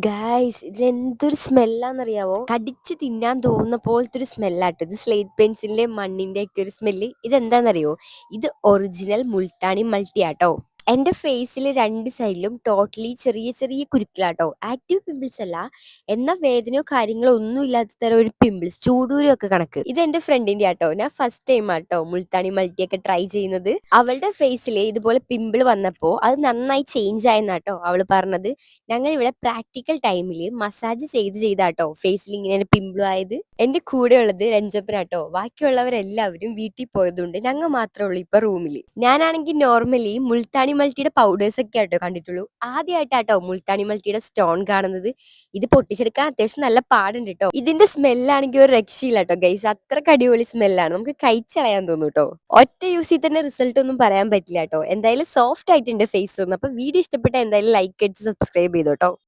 Guys ഇതിലെന്തൊരു സ്മെല്ലാന്നറിയാവോ? കടിച്ച് തിന്നാൻ തോന്നുന്ന പോലത്തൊരു സ്മെല്ലാട്ടോ. ഇത് സ്ലേറ്റ് പെൻസിലിന്റെ മണ്ണിന്റെ ഒക്കെ ഒരു സ്മെല്ല്. ഇതെന്താന്നറിയോ? ഇത് ഒറിജിനൽ മുൾട്ടാനി മൾട്ടിയാട്ടോ. എന്റെ ഫേസില് 2 സൈഡിലും ടോട്ടലി ചെറിയ ചെറിയ കുരുക്കളാട്ടോ. ആക്റ്റീവ് പിമ്പിൾസ് അല്ല. എന്നാ വേദനയോ കാര്യങ്ങളോ ഒന്നും ഇല്ലാത്ത തരം ഒരു പിമ്പിൾസ്. ചൂടൂരൊക്കെ കണക്ക്. ഇത് എന്റെ ഫ്രണ്ടിന്റെ ആട്ടോ. ഞാൻ ഫസ്റ്റ് ടൈം ആട്ടോ മുൾട്ടാനി മൾട്ടിയൊക്കെ ട്രൈ ചെയ്യുന്നത്. അവളുടെ ഫേസില് ഇതുപോലെ പിമ്പിൾ വന്നപ്പോ അത് നന്നായി ചേഞ്ച് ആയെന്നാട്ടോ അവള് പറഞ്ഞത്. ഞങ്ങളിവിടെ പ്രാക്ടിക്കൽ ടൈമില് മസാജ് ചെയ്താട്ടോ ഫേസിൽ ഇങ്ങനെ പിമ്പിളും ആയത്. എന്റെ കൂടെ ഉള്ളത് രഞ്ജപ്പനാട്ടോ. ബാക്കിയുള്ളവരെല്ലാവരും വീട്ടിൽ പോയതുകൊണ്ട് ഞങ്ങൾ മാത്രമേ ഉള്ളൂ ഇപ്പൊ റൂമിൽ. ഞാനാണെങ്കിൽ നോർമലി മുൾത്താനി മൾട്ടിയുടെ പൗഡേഴ്സ് ഒക്കെ ആട്ടോ കണ്ടിട്ടുള്ളൂ. ആദ്യമായിട്ടാട്ടോ മുൾത്താനി മൾട്ടിയുടെ സ്റ്റോൺ കാണുന്നത്. ഇത് പൊട്ടിച്ചെടുക്കാൻ അത്യാവശ്യം നല്ല പാടുണ്ട് കേട്ടോ. ഇതിന്റെ സ്മെല്ലാണെങ്കിൽ ഒരു രക്ഷയില്ല കേട്ടോ ഗൈസ്. അത്രക്ക് അടിപൊളി സ്മെല്ലാണ്. നമുക്ക് കഴിച്ചളയാൻ തോന്നും കേട്ടോ. ഒറ്റ യൂസിൽ തന്നെ റിസൾട്ട് ഒന്നും പറയാൻ പറ്റില്ല കേട്ടോ. എന്തായാലും സോഫ്റ്റ് ആയിട്ടുണ്ട് ഫേസ് ഒന്ന്. അപ്പൊ വീഡിയോ ഇഷ്ടപ്പെട്ട എന്തായാലും ലൈക്ക് അടിച്ച് സബ്സ്ക്രൈബ് ചെയ്തോട്ടോ.